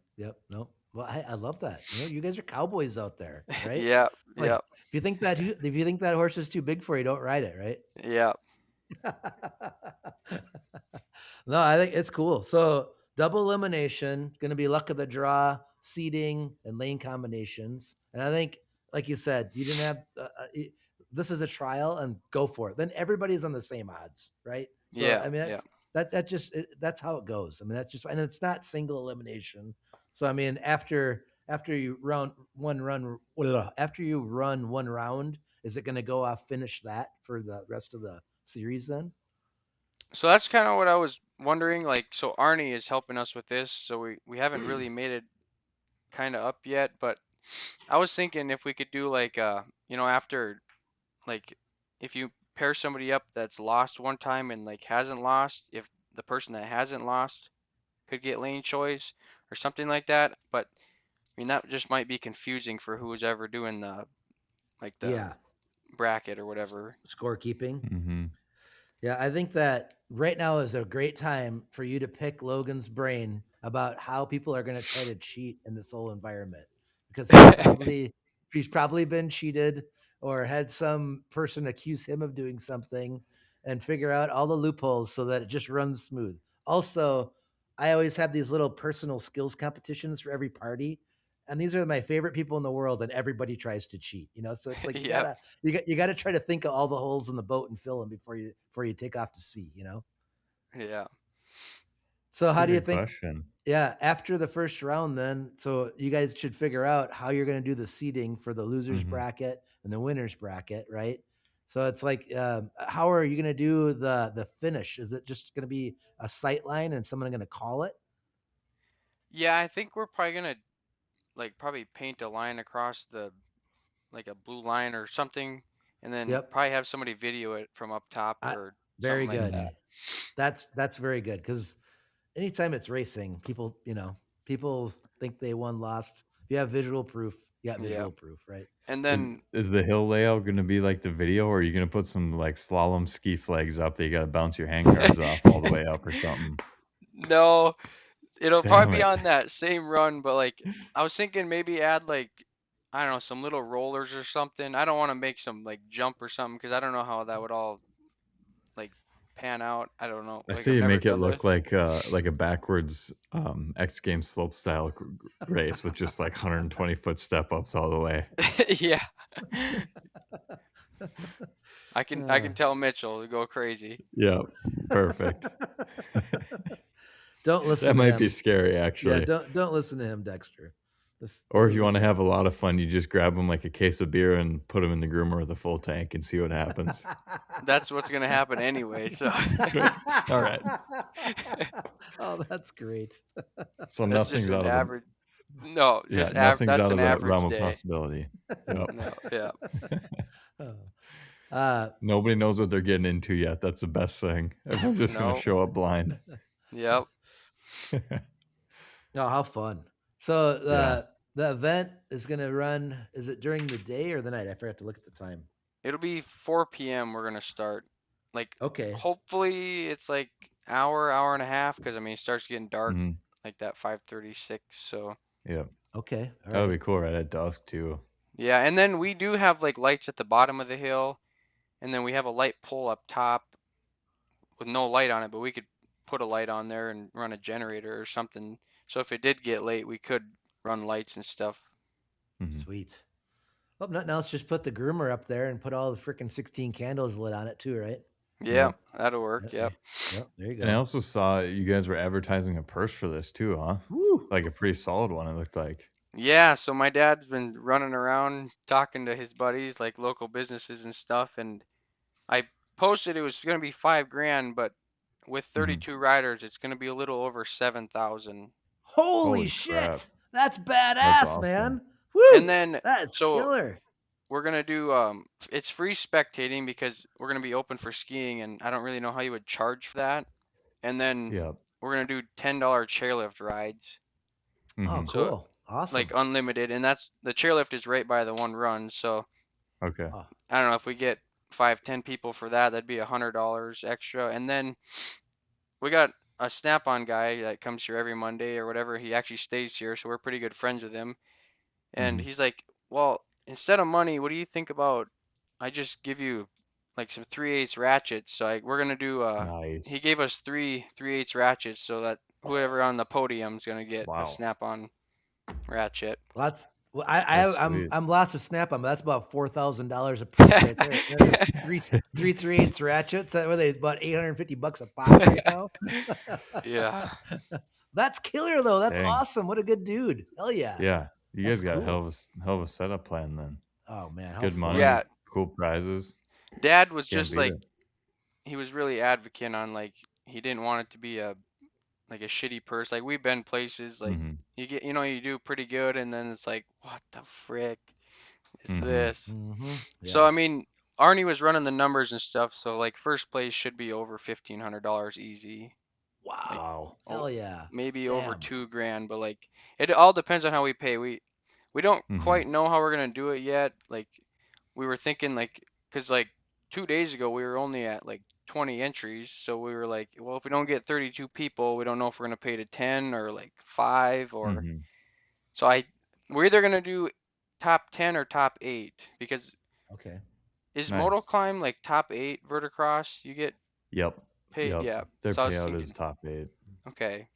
Nope. Well, I love that. You guys are cowboys out there, right? yeah, Like yeah, if you think that horse is too big for you, don't ride it, right? yeah. No, I think it's cool. So double elimination, going to be luck of the draw, seeding, and lane combinations. And I think, like you said, you didn't have. This is a trial, and go for it. Then everybody's on the same odds, right? So Yeah, I mean, yeah. that's how it goes. I mean, that's just, and it's not single elimination. So I mean, after you run one run, after you run one round, is it going to go off finish that for the rest of the series then? So that's kind of what I was wondering. Like, so Arnie is helping us with this, so we haven't really made it kind of up yet. But I was thinking if we could do like after like if you pair somebody up that's lost one time and like hasn't lost, if the person that hasn't lost could get lane choice or something like that. But I mean that just might be confusing for who's ever doing the Yeah, bracket or whatever. scorekeeping. Mm-hmm. Yeah, I think that right now is a great time for you to pick Logan's brain about how people are going to try to cheat in this whole environment, because he's probably been cheated or had some person accuse him of doing something, and figure out all the loopholes so that it just runs smooth. Also, I always have these little personal skills competitions for every party, and these are my favorite people in the world, and everybody tries to cheat. So it's like Yep. you got to try to think of all the holes in the boat and fill them before you take off to sea. Yeah. So That's how a do you good think? question. Yeah, after the first round, then so you guys should figure out how you're going to do the seeding for the losers Mhm. bracket and the winners bracket, right? So it's like, how are you going to do the finish? Is it just going to be a sight line and someone going to call it? Yeah, I think we're probably gonna like probably paint a line across the like a blue line or something, and then Yep. probably have somebody video it from up top or Very something like good. Mhm. that. That's very good, because anytime it's racing, people think they won, lost. If you have visual proof, you got Yeah. visual proof, right? And Is then is the hill layout going to be like the video, or are you going to put some like slalom ski flags up that you got to bounce your hand guards off all the way up or something? no, it'll Damn probably be it! on that same run, but like I was thinking maybe add like I don't know some little rollers or something. I don't want to make some like jump or something because I don't know how that would all like pan out. I don't know. I Like say I've you never make it done look this. like a backwards X Games slope style race with just like 120-foot step ups all the way. Yeah. I Uh, can tell Mitchell to go crazy. Yeah, perfect. don't listen That to might be him. scary, Yeah, actually. don't listen to him, Dexter. This Or if you isn't want to good. have a lot of fun, you just grab them like a case of beer and put them in the groomer with a full tank and see what happens. That's what's gonna happen anyway. So All right. Oh, that's great. So that's just nothing's an out of the average. No, yeah, just nothing's that's out an of the average realm of day. possibility. Yep. No, yeah. Oh. Nobody knows what they're getting into yet. That's the best thing. Everyone's just gonna No. show up blind. Yep. Oh, how fun. So Yeah. the event is going to run, is it during the day or the night? I forgot to look at the time. It'll be 4 p.m. we're gonna start. Like Okay. hopefully it's like hour and a half because I mean it starts getting dark hmm like that 5:36. So Yeah. Okay. All That would right. be cool right at dusk too. yeah, and then we do have like lights at the bottom of the hill, and then we have a light pole up top with no light on it, but we could put a light on there and run a generator or something. So if it did get late, we could run lights and stuff. Mhm. Sweet. Well, nothing else. Just put the groomer up there and put all the freaking 16 candles lit on it too, right? Yeah, Yep. that'll work. Yep. Yep. There you And I go. also saw you guys were advertising a purse for this too, huh? Woo. Like a pretty solid one, it looked like. Yeah, so my dad's been running around talking to his buddies, like local businesses and stuff, and I posted it was gonna be 5 grand, but with hmm 32 riders, it's gonna be a little over 7,000. Holy Holy crap. shit. That's That's badass, awesome. man. Woo! And then That's so killer. we're gonna do it's free spectating because we're gonna be open for skiing, and I don't really know how you would charge for that. And then Yep. we're gonna do $10 chairlift rides, Oh, hmm so cool. Awesome. like unlimited, and that's the chairlift is right by the one run. So Okay. Oh, I don't know if we get 5, 10 people for that, that'd be $100 extra. And then we got a Snap-on guy that comes here every Monday or whatever. He actually stays here, so we're pretty good friends with him. And hmm he's like, "Well, instead of money, what do you think about I just give you like some 3/8 ratchets?" So like we're gonna do he Nice. gave us 3/8 ratchets so that whoever on the podium is gonna get a Wow. Snap-on ratchet. that's well, That's I'm sweet. I'm lost with Snap-on, but that's about $4,000 a piece right there. There's three 3/8 ratchets. That were they about $850 a pop right now. Yeah. That's killer though. That's Dang. awesome. What a good dude. Hell yeah. Yeah. You That's guys got cool. hell of a setup plan then. Oh man, how Good fun. money, Yeah, cool prizes. Dad was Can't just beat like it. he was really advocating on like he didn't want it to be a shitty purse. Like we've been places like hmm you do pretty good and then it's like what the frick is hmm this? Mm-hmm. So Yeah. I mean Arnie was running the numbers and stuff, so like first place should be over $1,500 easy. Like Wow. oh, Hell yeah. maybe over Damn. 2 grand, but like it all depends on how we pay. We don't hmm quite know how we're gonna do it yet. Like we were thinking like because like 2 days ago we were only at like 20 entries, so we were like, well, if we don't get 32 people, we don't know if we're gonna pay to 10 or like 5 or hmm so we're either gonna do top 10 or top 8 because Okay. is Nice. Motoclimb like top 8 verticross? You get Yep. paid, Yep. yeah. Their So I was payout is thinking, top 8. okay,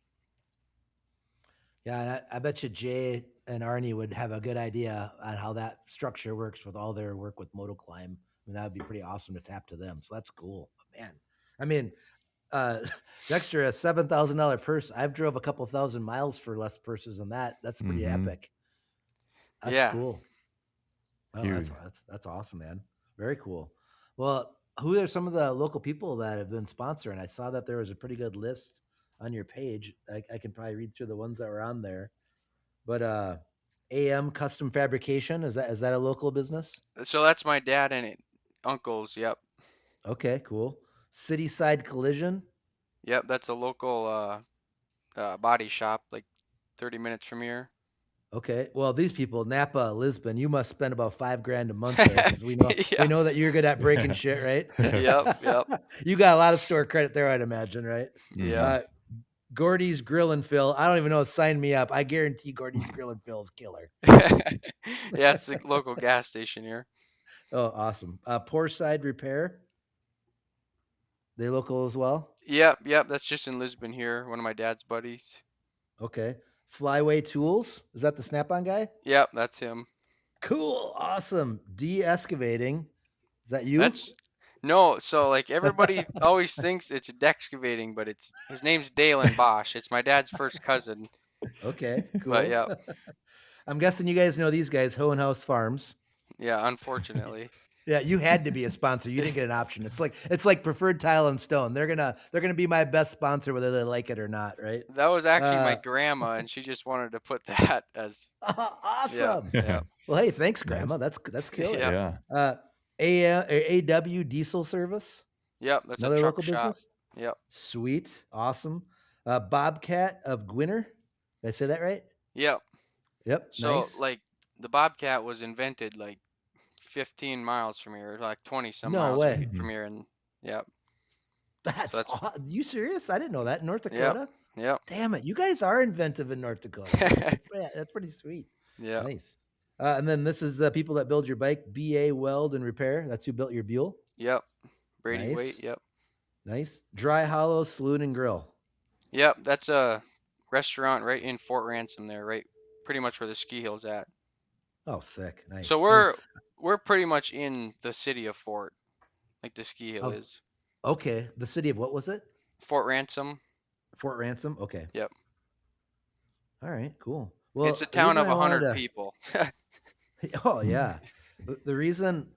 Yeah, and I bet you Jay and Arnie would have a good idea on how that structure works with all their work with Motoclimb. I mean, that would be pretty awesome to tap to them. So that's cool. But man, I mean, uh, Dexter, a $7,000 purse. I've drove a couple thousand miles for less purses than that. That's pretty hmm epic. That's yeah. cool. Oh, Huge. that's awesome, man. Very cool. Well, who are some of the local people that have been sponsoring? I saw that there was a pretty good list on your page. I can probably read through the ones that were on there. But AM Custom Fabrication, is that a local business? So that's my dad and uncle's. Yep, Okay, cool. City Side Collision. yep. That's a local body shop, like 30 minutes from here. Okay. Well, these people, Napa, Lisbon, you must spend about $5,000 a month there because we Yeah. know that you're good at breaking shit, right? Yep. You got a lot of store credit there, I'd imagine, right? Yeah. Uh, Gordy's Grill and Fill. I don't even know. Sign me up. I guarantee Gordy's Grill and Fill is killer. Yeah, it's a local gas station here. Oh, awesome. Porside Repair. They local as well. Yep. That's just in Lisbon here. One of my dad's buddies. Okay. Flyway Tools. Is that the Snap-on guy? Yep, that's him. Cool. Awesome. De-excavating. Is that you? That's no. So like everybody always thinks it's Dexcavating, but his name's Dalen Bosch. It's my dad's first cousin. Okay. Cool. But yeah, I'm guessing you guys know these guys, Hoenhause Farms. yeah. Unfortunately, Yeah, you had to be a sponsor. You didn't get an option. It's like Preferred Tile and Stone. They're gonna be my best sponsor whether they like it or not, right? that was actually my Uh, grandma, and she just wanted to put that as awesome. yeah. Well, hey, thanks, Grandma. Nice. That's killer. Yeah. Yeah. AW Diesel Service, Yep, that's another a truck local shop. business. Yep. Sweet, awesome. Bobcat of Gwinner. Did I say that right? Yep. Yep. So Nice. like the Bobcat was invented like 15 miles from here, like 20 some No miles way. from here, and yep. That's that's- you serious? I didn't know that. North Yep. Dakota. Yep. Damn it, you guys are inventive in North Dakota. That's pretty sweet. Yep. Nice. And then this is the people that build your bike, BA Weld and Repair. That's who built your Buell. Yep. Brady Nice. Waite. Yep. Nice. Dry Hollow Saloon and Grill. Yep. That's a restaurant right in Fort Ransom there, right? Pretty much where the ski hill's at. Oh, sick. Nice. So we're pretty much in the city of Fort, like the ski hill is. Okay. The city of what was it? Fort Ransom. Fort Ransom. Okay. Yep. All right. Cool. Well, It's a the town reason of I wanted 100 to, people. oh yeah, the reason,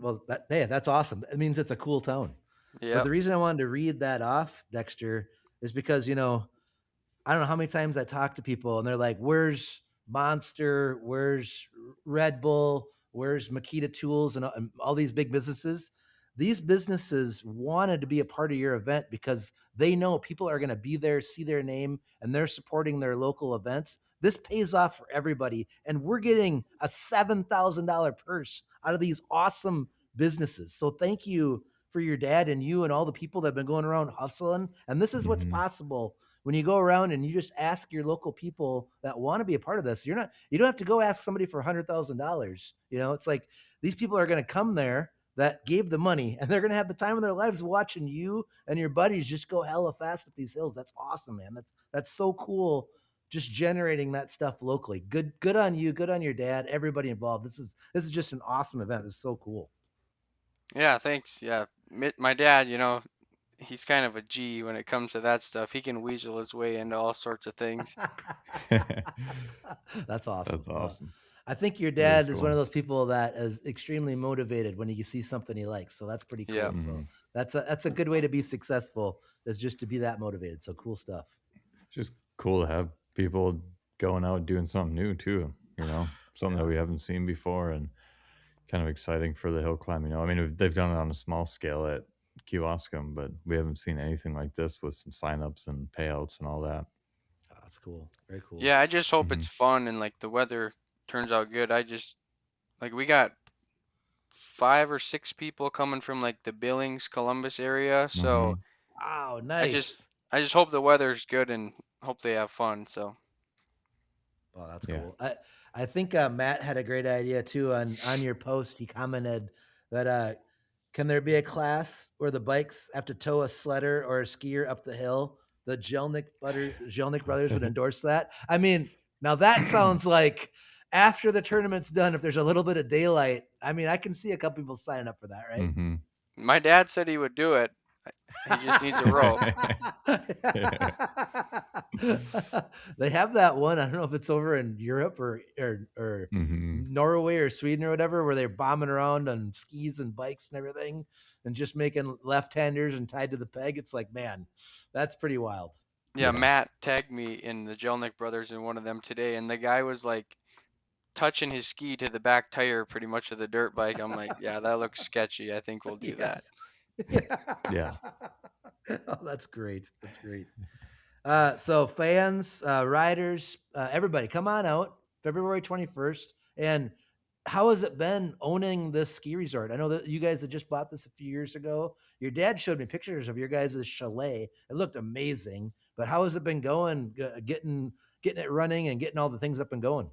well, hey, that's awesome. It means it's a cool town. But Yep. the reason I wanted to read that off, Dexter, is because I don't know how many times I talk to people and they're like, "Where's Monster? Where's Red Bull? Where's Makita Tools?" And all these big businesses. These businesses wanted to be a part of your event because they know people are going to be there, see their name, and they're supporting their local events. This pays off for everybody, and we're getting a $7,000 purse out of these awesome businesses. So thank you for your dad and you and all the people that have been going around hustling. And this is what's Mhm. possible when you go around and you just ask your local people that want to be a part of this. You don't have to go ask somebody for $100,000. It's like these people are going to come there that gave the money, and they're going to have the time of their lives watching you and your buddies just go hella fast up these hills. That's awesome, man. That's so cool. Just generating that stuff locally. Good on you. Good on your dad. Everybody involved. This is just an awesome event. This is so cool. Yeah, thanks. Yeah. My dad, he's kind of a G when it comes to that stuff. He can weasel his way into all sorts of things. That's awesome. That's awesome. I think your Very dad is one cool. of those people that is extremely motivated when he sees something he likes. So that's pretty cool. Yeah. So Mhm. that's a good way to be successful, is just to be that motivated. So cool stuff. It's just cool to have people going out doing something new too. Something that we haven't seen before, and kind of exciting for the hill climb. I mean, they've done it on a small scale at Kewaskum, but we haven't seen anything like this with some signups and payouts and all that. Oh, that's cool. Very cool. Yeah, I just hope Mhm. it's fun and like the weather turns out good. We got 5 or 6 people coming from like the Billings, Columbus area. So Mhm. Wow, I nice. just I just hope the weather's good and hope they have fun. So Oh, that's Yeah. cool. I think Matt had a great idea too on your post. He commented that can there be a class where the bikes have to tow a sledder or a skier up the hill? The Jelnick brothers would endorse that. I mean, now that sounds like after the tournament's done, if there's a little bit of daylight, I mean, I can see a couple people signing up for that, right? Mm-hmm. my dad said he would do it. He just needs a rope. They have that one. I don't know if it's over in Europe or Mhm. Norway or Sweden or whatever, where they're bombing around on skis and bikes and everything, and just making left-handers and tied to the peg. It's like, man, that's pretty wild. Yeah, Yeah. Matt tagged me in the Jelnick brothers in one of them today, and the guy was like touching his ski to the back tire pretty much of the dirt bike. I'm like, yeah, that looks sketchy. I think we'll do that. Yeah. Oh, that's great. That's great. So fans, riders, everybody, come on out February 21st. And how has it been owning this ski resort? I know that you guys had just bought this a few years ago. Your dad showed me pictures of your guys' chalet. It looked amazing. But how has it been going, getting it running and getting all the things up and going?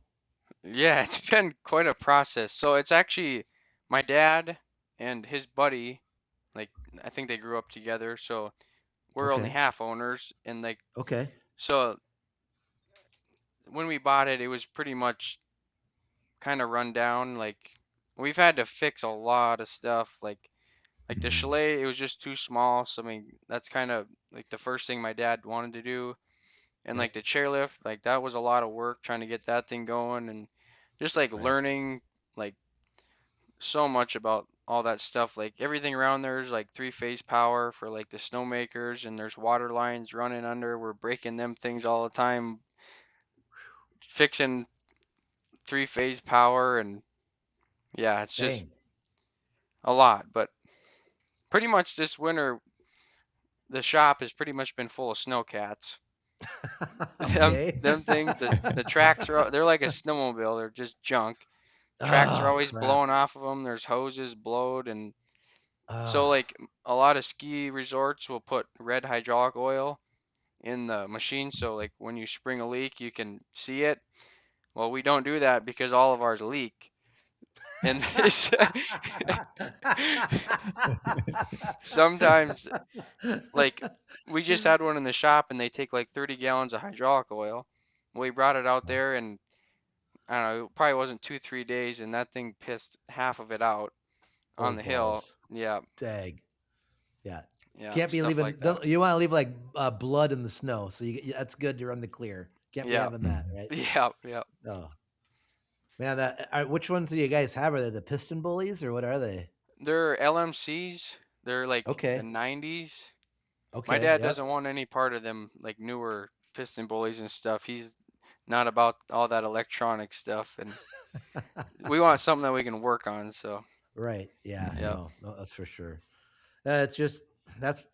Yeah, it's been quite a process. So it's actually my dad and his buddy, like I think they grew up together, so we're only Okay. half owners and like Okay. so when we bought it, it was pretty much kind of run down. Like we've had to fix a lot of stuff. Like the Mhm. chalet, it was just too small. So I mean, that's kind of like the first thing my dad wanted to do. And Yep. like the chairlift, like that was a lot of work trying to get that thing going and just like Right. learning like so much about all that stuff. Like everything around there is like three-phase power for like the snowmakers, and there's water lines running under. We're breaking them things all the time, fixing three-phase power, and yeah, it's just Dang. a lot. But pretty much this winter, the shop has pretty much been full of snowcats. Okay. Them things, the tracks they're like a snowmobile. They're just junk. Tracks are Oh, always crap. blowing off of them. There's hoses blowed, and so Oh, like a lot of ski resorts will put red hydraulic oil in the machine, so like when you spring a leak, you can see it. Well, we don't do that because all of ours leak. And this, sometimes like we just had one in the shop and they take like 30 gallons of hydraulic oil. We brought it out there and I don't know, it probably wasn't 2, 3 days and that thing pissed half of it out Oh, on the hill. balls. Yeah, Dang. Yeah. yeah, Can't be stuff leaving. like that. You want to leave like blood in the snow. So that's good to run the clear. Can't be Yeah. having that, right? Yeah. Yeah. Oh man, which ones do you guys have? Are they the piston bullies or what are they? They're LMCs. They're like the Okay, 90s. My okay, dad yep. doesn't want any part of them, like newer piston bullies and stuff. He's not about all that electronic stuff, and we want something that we can work on. So, Right, yeah, yep. no, that's for sure. It's just that's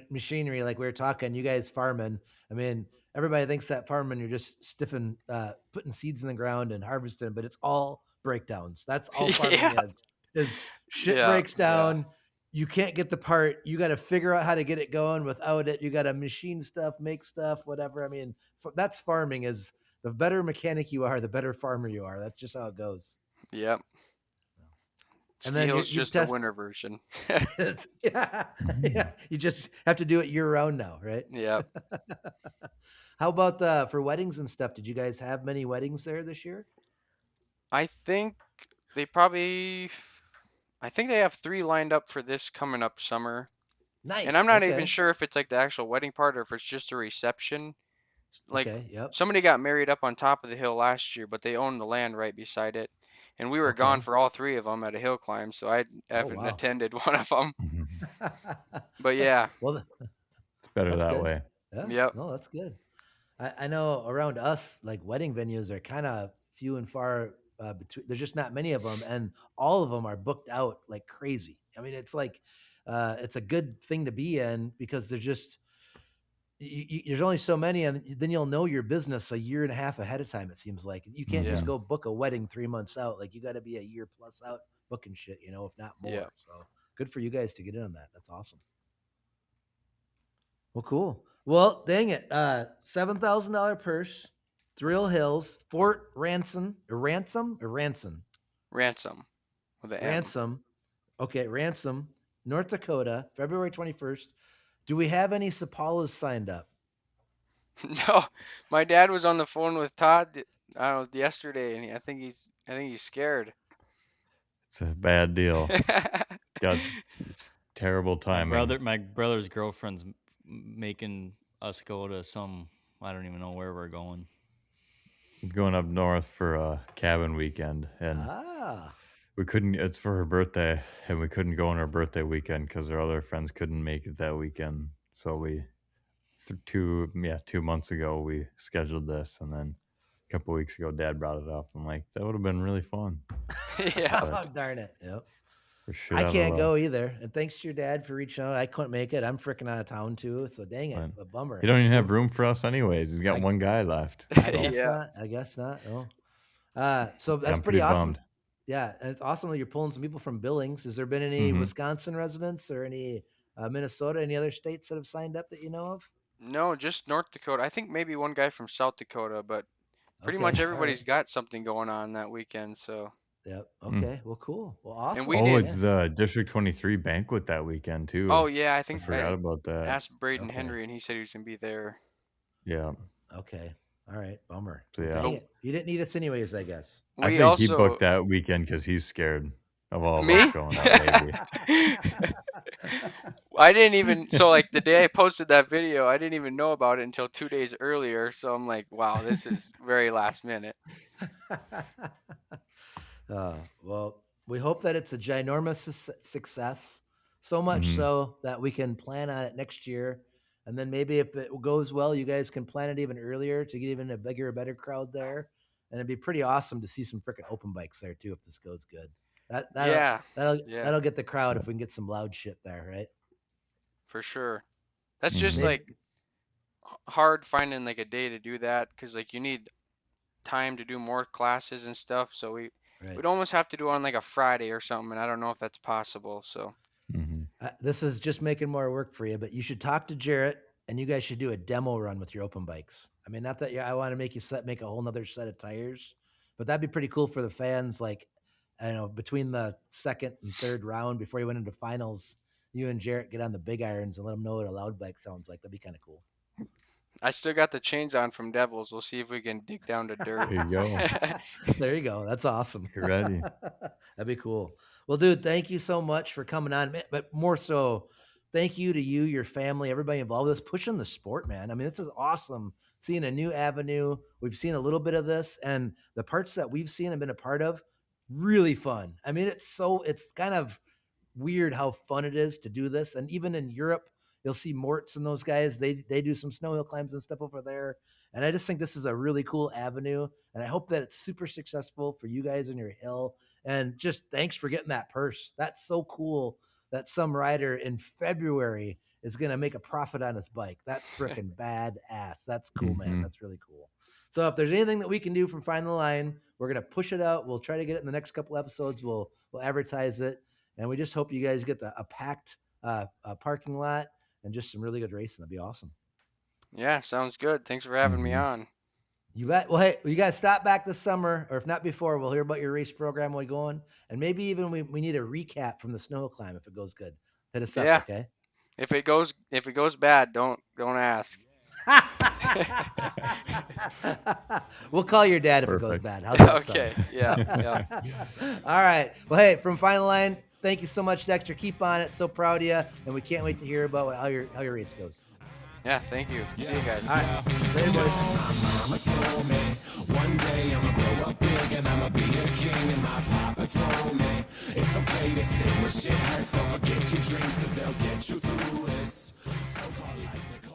machinery. Like we were talking, you guys farming. I mean, everybody thinks that farming you're just stiffing, putting seeds in the ground and harvesting, but it's all breakdowns. That's all farming Yeah. is shit Yeah. breaks Yeah. down. You can't get the part. You got to figure out how to get it going without it. You got to machine stuff, make stuff, whatever. I mean, that's farming. Is the better mechanic you are, the better farmer you are. That's just how it goes. Yep. And Ski then Hill's you just test. the winter version. Yeah, yeah. You just have to do it year round now, right? Yep. How about for weddings and stuff? Did you guys have many weddings there this year? I think they probably, I think they have 3 lined up for this coming up summer. Nice. And I'm not even Okay. sure if it's like the actual wedding part or if it's just a reception. Like Okay. Yep. somebody got married up on top of the hill last year, but they own the land right beside it. And we were gone Okay. for all 3 of them at a Hillclimb, so I haven't wow. attended one of them. Mhm. But yeah, Well, It's better that's that good. way. Yeah. Yep. No, that's good. I know around us, like wedding venues are kind of few and far between. There's just not many of them, and all of them are booked out like crazy. I mean, it's like it's a good thing to be in because there's just there's only so many, and then you'll know your business a year and a half ahead of time. It seems like you can't Yeah. just Mhm. go book a wedding 3 months out. Like you got to be a year plus out booking shit, if not more. Yeah. So good for you guys to get in on that. That's awesome. Well, cool. Well, dang it. $7,000 purse, Thrill Hills, Fort Ransom, Ransom, Ransom with an M. Ransom. Okay, Ransom, North Dakota, February 21st. Do we have any Cipalas signed up? No, my dad was on the phone with Todd, I don't know, yesterday, and I think he's scared. It's a bad deal. Got terrible My timing. my brother's girlfriend's making us go to some. I don't even know where we're going. Going up north for a cabin weekend, and Ah, we couldn't. It's for her birthday, and we couldn't go on her birthday weekend because our other friends couldn't make it that weekend. So we, 2 months ago, we scheduled this, and then a couple weeks ago, Dad brought it up. I'm like, that would have been really fun. Yeah. oh, darn it. Yep. For shit I out of can't luck. go either. And thanks to your dad for reaching out. I couldn't make it. I'm freaking out of town too. So dang it. Fine. A bummer. You don't even have room for us, anyways. He's got I- one guy left. I guess Yeah. not. I guess not. Oh. So that's I'm pretty pretty awesome. bummed. Yeah, and it's awesome that you're pulling some people from Billings. Has there been any Mhm. Wisconsin residents or any Minnesota, any other states that have signed up that you know of? No, just North Dakota. I think maybe one guy from South Dakota, but pretty Okay, much all everybody's right. got something going on that weekend. So, Yep. Mm. Okay. Well, cool. Well, awesome. we Oh, did. it's the District 23 banquet that weekend, too. Oh yeah, I I think forgot I about that. asked Braden Okay. Henry, and he said he was gonna be there. Yeah. Okay. All right. Bummer. So, Well, yeah. dang it. You didn't need us anyways, I guess. I We think he also booked that weekend because he's scared of all of me. us showing up, maybe. I didn't even like the day I posted that video, I didn't even know about it until 2 days earlier. So I'm like, wow, this is very last minute. Well, we hope that it's a ginormous success, so much Mhm. so that we can plan on it next year. And then maybe if it goes well, you guys can plan it even earlier to get even a bigger, better crowd there. And it'd be pretty awesome to see some freaking open bikes there too if this goes good. That'll Yeah, that'll yeah, that'll get the crowd if we can get some loud shit there, right? for sure. That's just Mhm. Maybe, like hard finding like a day to do that because like you need time to do more classes and stuff. So right. we'd almost have to do it on like a Friday or something, and I don't know if that's possible. So Mhm. This is just making more work for you, but you should talk to Jarrett and you guys should do a demo run with your open bikes. I mean, not that I want to make you make a whole nother set of tires, but that'd be pretty cool for the fans. Like, I don't know, between the second and third round before you went into finals, you and Jarrett get on the big irons and let them know what a loud bike sounds like. That'd be kind of cool. I still got the chains on from Devils. We'll see if we can dig down to dirt. There you go. There you go. That's awesome. You're ready. That'd be cool. Well, dude, thank you so much for coming on. But more so, thank you to you, your family, everybody involved with this, pushing the sport, man. I mean, this is awesome. Seeing a new avenue. We've seen a little bit of this, and the parts that we've seen and been a part of, really fun. I mean, it's kind of weird how fun it is to do this. And even in Europe, you'll see Mortz and those guys. They do some snow hill climbs and stuff over there. And I just think this is a really cool avenue. And I hope that it's super successful for you guys in your hill. And just thanks for getting that purse. That's so cool that some rider in February is going to make a profit on his bike. That's freaking badass. That's cool, man. That's really cool. So if there's anything that we can do from Find the Line, we're going to push it out. We'll try to get it in the next couple episodes. We'll advertise it. And we just hope you guys get a packed parking lot and just some really good racing. That'd be awesome. Yeah, sounds good. Thanks for having me on. You bet. Well, hey, you guys stop back this summer, or if not before, we'll hear about your race program while you're going. And maybe even we need a recap from the snow climb if it goes good. Hit us up, okay? If it goes bad, don't ask. We'll call your dad if it goes bad. How's that okay. sound? Yeah. All right. Well, hey, from Find the Line, thank you so much, Dexter. Keep on it. So proud of you, and we can't wait to hear about how your race goes. Yeah, thank you. See you guys. All right. Later, boys. Mama told me one day I'ma grow up big and I'ma be a king. And my papa told me it's okay to sit where shit hurts. Don't forget your dreams, cause they'll get you through this so-called life.